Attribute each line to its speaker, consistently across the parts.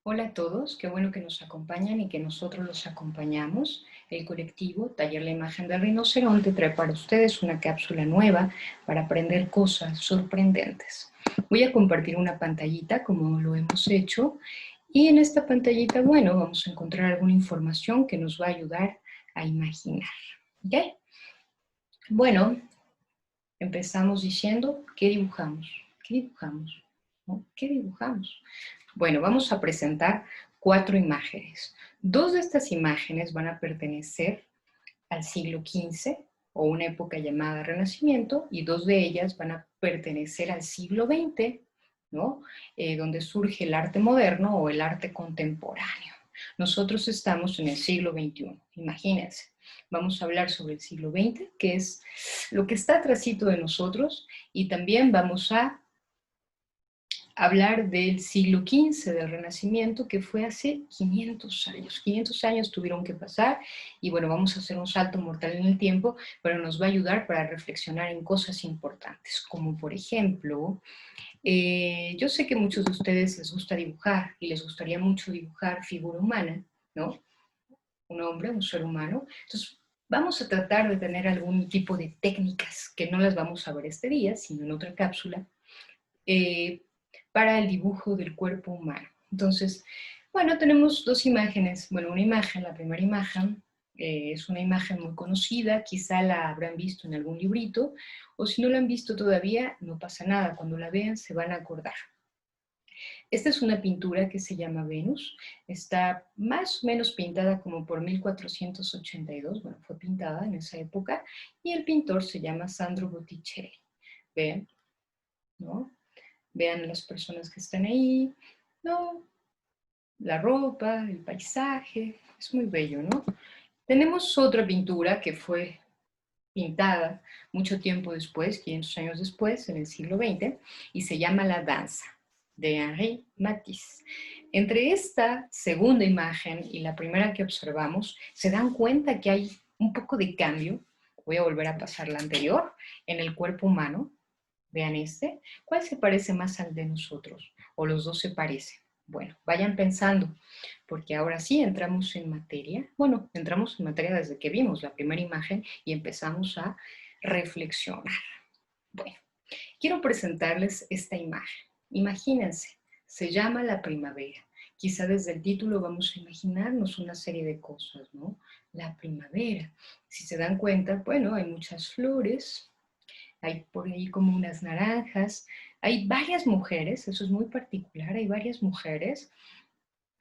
Speaker 1: Hola a todos, qué bueno que nos acompañan y que nosotros los acompañamos. El colectivo Taller La Imagen del Rinoceronte trae para ustedes una cápsula nueva para aprender cosas sorprendentes. Voy a compartir una pantallita como lo hemos hecho y en esta pantallita, bueno, vamos a encontrar alguna información que nos va a ayudar a imaginar. ¿Ok? Bueno, empezamos diciendo, ¿qué dibujamos? ¿Qué dibujamos? ¿No? ¿Qué dibujamos? Bueno, vamos a presentar 4 imágenes. 2 de estas imágenes van a pertenecer al siglo XV o una época llamada Renacimiento y 2 de ellas van a pertenecer al siglo XX, ¿no? Donde surge el arte moderno o el arte contemporáneo. Nosotros estamos en el siglo XXI, imagínense. Vamos a hablar sobre el siglo XX, que es lo que está atrásito de nosotros, y también vamos a hablar del siglo XV, del Renacimiento, que fue hace 500 años. 500 años tuvieron que pasar y bueno, vamos a hacer un salto mortal en el tiempo, pero nos va a ayudar para reflexionar en cosas importantes, como por ejemplo, yo sé que a muchos de ustedes les gusta dibujar y les gustaría mucho dibujar figura humana, ¿no? Un hombre, un ser humano. Entonces, vamos a tratar de tener algún tipo de técnicas que no las vamos a ver este día, sino en otra cápsula, eh, para el dibujo del cuerpo humano. Entonces, bueno, tenemos 2 imágenes. Bueno, una imagen, la primera imagen, es una imagen muy conocida, quizá la habrán visto en algún librito, o si no la han visto todavía, no pasa nada, cuando la vean se van a acordar. Esta es una pintura que se llama Venus, está más o menos pintada como por 1482, bueno, fue pintada en esa época, y el pintor se llama Sandro Botticelli. ¿Ven? ¿No? Vean las personas que están ahí, ¿no? La ropa, el paisaje, es muy bello, ¿no? Tenemos otra pintura que fue pintada mucho tiempo después, 500 años después, en el siglo XX, y se llama La Danza, de Henri Matisse. Entre esta segunda imagen y la primera que observamos, se dan cuenta que hay un poco de cambio, voy a volver a pasar la anterior, en el cuerpo humano. Vean este. ¿Cuál se parece más al de nosotros? ¿O los dos se parecen? Bueno, vayan pensando, porque ahora sí entramos en materia. Bueno, entramos en materia desde que vimos la primera imagen y empezamos a reflexionar. Bueno, quiero presentarles esta imagen. Imagínense, se llama la primavera. Quizá desde el título vamos a imaginarnos una serie de cosas, ¿no? La primavera. Si se dan cuenta, bueno, hay muchas flores, hay por ahí como unas naranjas, hay varias mujeres, eso es muy particular, hay varias mujeres.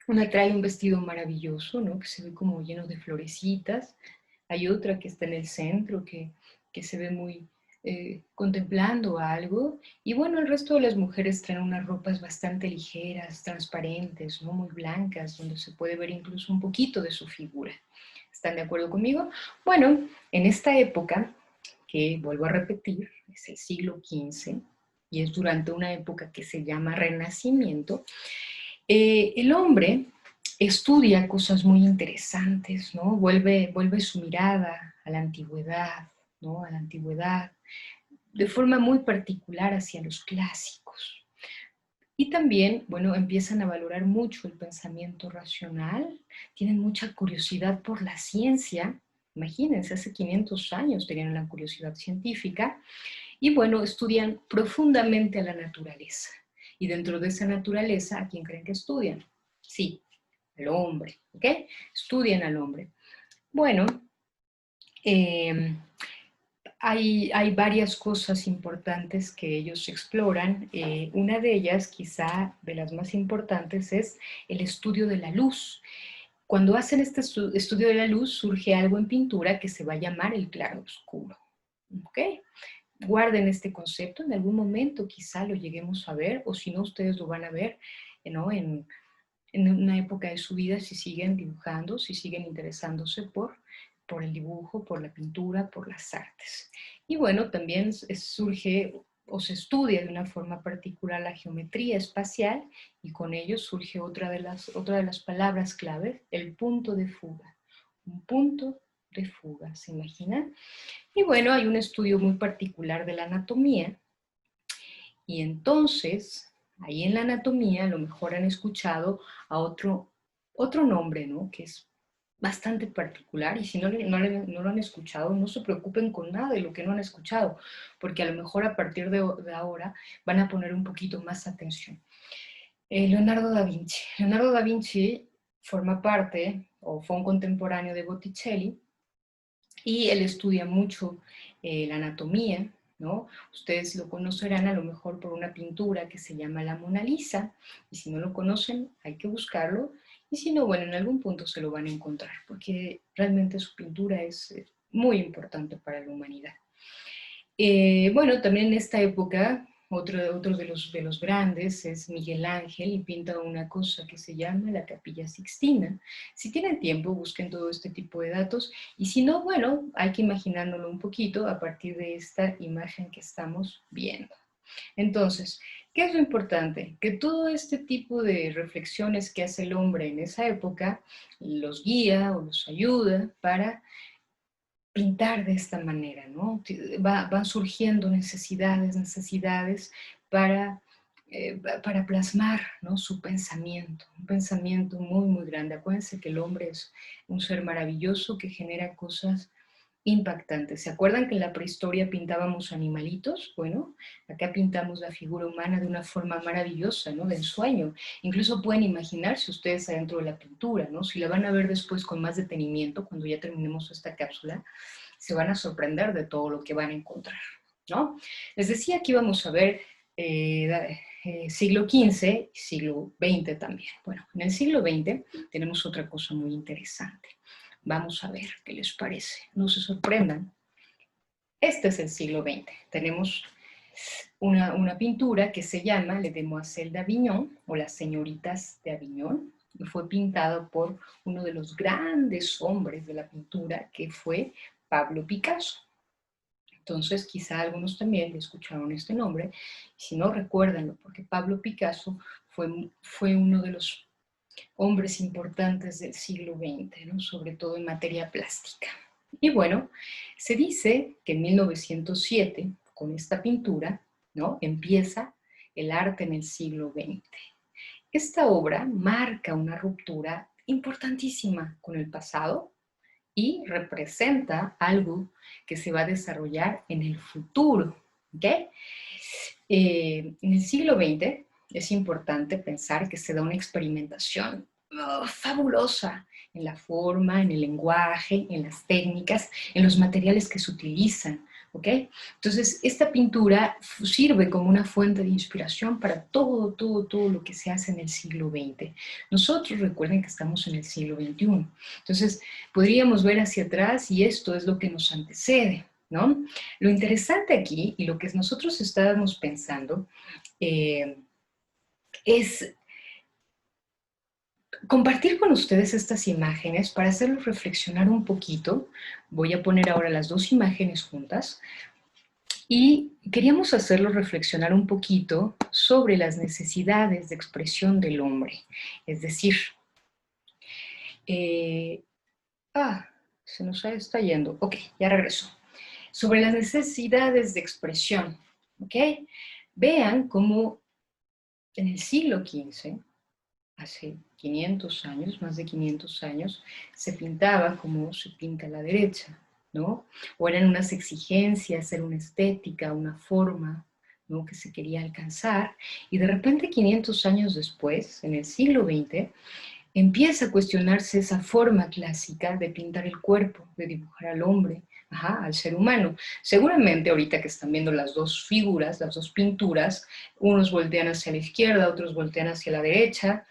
Speaker 1: Una trae un vestido maravilloso, ¿no? Que se ve como lleno de florecitas. Hay otra que está en el centro, que se ve muy contemplando algo. Y bueno, el resto de las mujeres traen unas ropas bastante ligeras, transparentes, ¿no? Muy blancas, donde se puede ver incluso un poquito de su figura. ¿Están de acuerdo conmigo? Bueno, en esta época, que vuelvo a repetir, es el siglo XV, y es durante una época que se llama Renacimiento, el hombre estudia cosas muy interesantes, ¿no? Vuelve su mirada a la antigüedad, ¿no? A la antigüedad, de forma muy particular hacia los clásicos. Y también, bueno, empiezan a valorar mucho el pensamiento racional, tienen mucha curiosidad por la ciencia. Imagínense, hace 500 años tenían la curiosidad científica y bueno, estudian profundamente a la naturaleza. Y dentro de esa naturaleza, ¿a quién creen que estudian? Sí, al hombre, ¿ok? Estudian al hombre. Bueno, eh, hay varias cosas importantes que ellos exploran. Una de ellas, quizá de las más importantes, es el estudio de la luz. Cuando hacen este estudio de la luz, surge algo en pintura que se va a llamar el claroscuro. ¿Ok? Guarden este concepto, en algún momento quizá lo lleguemos a ver, o si no, ustedes lo van a ver, ¿no? En una época de su vida, si siguen dibujando, si siguen interesándose por el dibujo, por la pintura, por las artes. Y bueno, también surge o se estudia de una forma particular la geometría espacial y con ello surge otra de las palabras clave, el punto de fuga. Un punto de fuga, ¿se imaginan? Y bueno, hay un estudio muy particular de la anatomía y entonces Ahí en la anatomía a lo mejor han escuchado a otro nombre, ¿no? Que es bastante particular, y si no lo han escuchado, no se preocupen con nada de lo que no han escuchado, porque a lo mejor a partir de ahora van a poner un poquito más atención. Leonardo da Vinci. Leonardo da Vinci forma parte, o fue un contemporáneo de Botticelli, y él estudia mucho la anatomía, ¿no? Ustedes lo conocerán a lo mejor por una pintura que se llama La Mona Lisa, y si no lo conocen hay que buscarlo, y si no, bueno, en algún punto se lo van a encontrar, porque realmente su pintura es muy importante para la humanidad. Bueno, también en esta época, otro de los grandes es Miguel Ángel, y pinta una cosa que se llama la Capilla Sixtina. Si tienen tiempo, busquen todo este tipo de datos, y si no, bueno, hay que imaginándolo un poquito a partir de esta imagen que estamos viendo. Entonces, ¿qué es lo importante? Que todo este tipo de reflexiones que hace el hombre en esa época los guía o los ayuda para pintar de esta manera, ¿no? Van surgiendo necesidades para, para plasmar, ¿no? Su pensamiento, un pensamiento muy, muy grande. Acuérdense que el hombre es un ser maravilloso que genera cosas impactantes. ¿Se acuerdan que en la prehistoria pintábamos animalitos? Bueno, acá pintamos la figura humana de una forma maravillosa, ¿no? De ensueño. Incluso pueden imaginarse ustedes adentro de la pintura, ¿no? Si la van a ver después con más detenimiento, cuando ya terminemos esta cápsula, se van a sorprender de todo lo que van a encontrar, ¿no? Les decía que íbamos a ver siglo XV y siglo XX también. Bueno, en el siglo XX tenemos otra cosa muy interesante. Vamos a ver qué les parece. No se sorprendan. Este es el siglo XX. Tenemos una pintura que se llama Les Demoiselles d'Avignon, o Las Señoritas de Aviñón, y fue pintada por uno de los grandes hombres de la pintura, que fue Pablo Picasso. Entonces, quizá algunos también escucharon este nombre, y si no, recuérdenlo, porque Pablo Picasso fue uno de los hombres importantes del siglo XX, ¿no? Sobre todo en materia plástica. Y bueno, se dice que en 1907, con esta pintura, ¿no? Empieza el arte en el siglo XX. Esta obra marca una ruptura importantísima con el pasado y representa algo que se va a desarrollar en el futuro. ¿Okay? En el siglo XX es importante pensar que se da una experimentación fabulosa en la forma, en el lenguaje, en las técnicas, en los materiales que se utilizan. ¿Okay? Entonces, esta pintura sirve como una fuente de inspiración para todo lo que se hace en el siglo XX. Nosotros recuerden que estamos en el siglo XXI. Entonces, podríamos ver hacia atrás y esto es lo que nos antecede, ¿no? Lo interesante aquí, y lo que nosotros estábamos pensando, es compartir con ustedes estas imágenes para hacerlos reflexionar un poquito. Voy a poner ahora las dos imágenes juntas y queríamos hacerlos reflexionar un poquito sobre las necesidades de expresión del hombre. Es decir, se nos está yendo. Ok, ya regresó. Sobre las necesidades de expresión, ¿ok? Vean cómo en el siglo XV, hace 500 años, más de 500 años, se pintaba como se pinta a la derecha, ¿no? O eran unas exigencias, era una estética, una forma, ¿no? Que se quería alcanzar, y de repente 500 años después, en el siglo XX, empieza a cuestionarse esa forma clásica de pintar el cuerpo, de dibujar al hombre, al ser humano. Seguramente ahorita que están viendo las dos figuras, las dos pinturas, unos voltean hacia la izquierda, otros voltean hacia la derecha,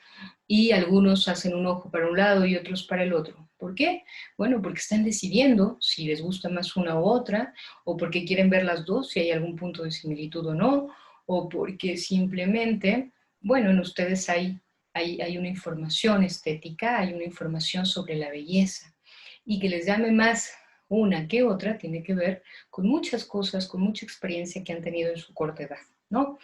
Speaker 1: y algunos hacen un ojo para un lado y otros para el otro. ¿Por qué? Bueno, porque están decidiendo si les gusta más una u otra, o porque quieren ver las dos, si hay algún punto de similitud o no, o porque simplemente, bueno, en ustedes hay una información estética, hay una información sobre la belleza, y que les llame más una que otra tiene que ver con muchas cosas, con mucha experiencia que han tenido en su corta edad, ¿no?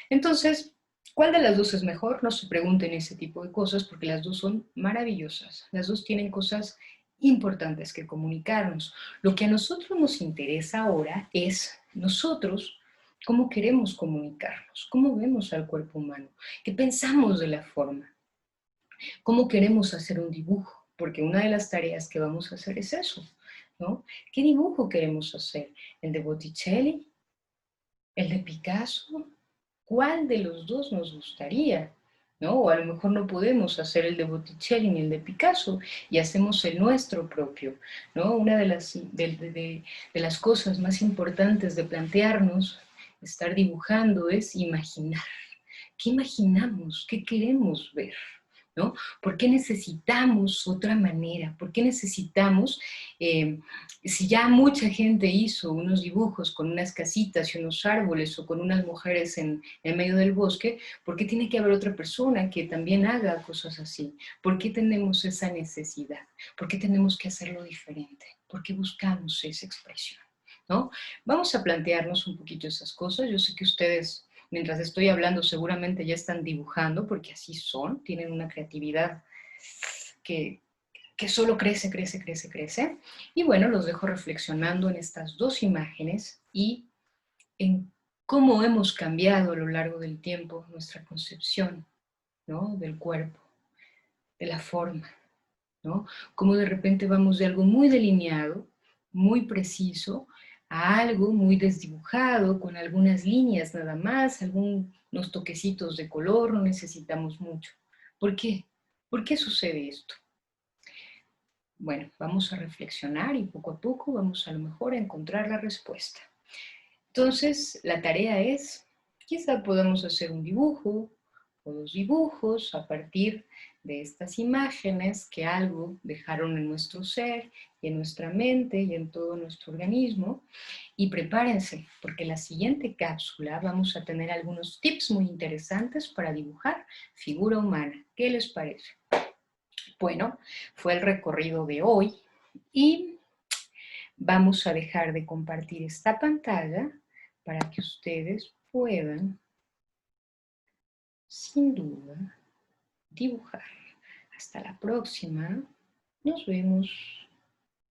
Speaker 1: Entonces, ¿cuál de las dos es mejor? No se pregunten ese tipo de cosas, porque las dos son maravillosas, las dos tienen cosas importantes que comunicarnos. Lo que a nosotros nos interesa ahora es nosotros ¿Cómo queremos comunicarnos? ¿Cómo vemos al cuerpo humano? ¿Qué pensamos de la forma? ¿Cómo queremos hacer un dibujo? Porque una de las tareas que vamos a hacer es eso, ¿no? ¿Qué dibujo queremos hacer? ¿El de Botticelli? ¿El de Picasso? ¿Cuál de los dos nos gustaría? ¿No? O a lo mejor no podemos hacer el de Botticelli ni el de Picasso y hacemos el nuestro propio, ¿no? Una de las cosas más importantes de plantearnos, estar dibujando, es imaginar. ¿Qué imaginamos? ¿Qué queremos ver? ¿No? ¿Por qué necesitamos otra manera? ¿Por qué necesitamos, eh, si ya mucha gente hizo unos dibujos con unas casitas y unos árboles o con unas mujeres en medio del bosque, ¿por qué tiene que haber otra persona que también haga cosas así? ¿Por qué tenemos esa necesidad? ¿Por qué tenemos que hacerlo diferente? ¿Por qué buscamos esa expresión? ¿No? Vamos a plantearnos un poquito esas cosas. Yo sé que ustedes, mientras estoy hablando, seguramente ya están dibujando, porque así son, tienen una creatividad que, que solo crece, crece, crece, crece. Y bueno, los dejo reflexionando en estas dos imágenes y en cómo hemos cambiado a lo largo del tiempo nuestra concepción, ¿no? Del cuerpo, de la forma, ¿no? Cómo de repente vamos de algo muy delineado, muy preciso, a algo muy desdibujado, con algunas líneas nada más, algunos toquecitos de color, no necesitamos mucho. ¿Por qué? ¿Por qué sucede esto? Bueno, vamos a reflexionar y poco a poco vamos a lo mejor a encontrar la respuesta. Entonces, la tarea es, quizá podamos hacer un dibujo o dos dibujos a partir de estas imágenes que algo dejaron en nuestro ser y en nuestra mente y en todo nuestro organismo. Y prepárense, porque en la siguiente cápsula vamos a tener algunos tips muy interesantes para dibujar figura humana. ¿Qué les parece? Bueno, fue el recorrido de hoy y vamos a dejar de compartir esta pantalla para que ustedes puedan, sin duda, dibujar. Hasta la próxima. Nos vemos.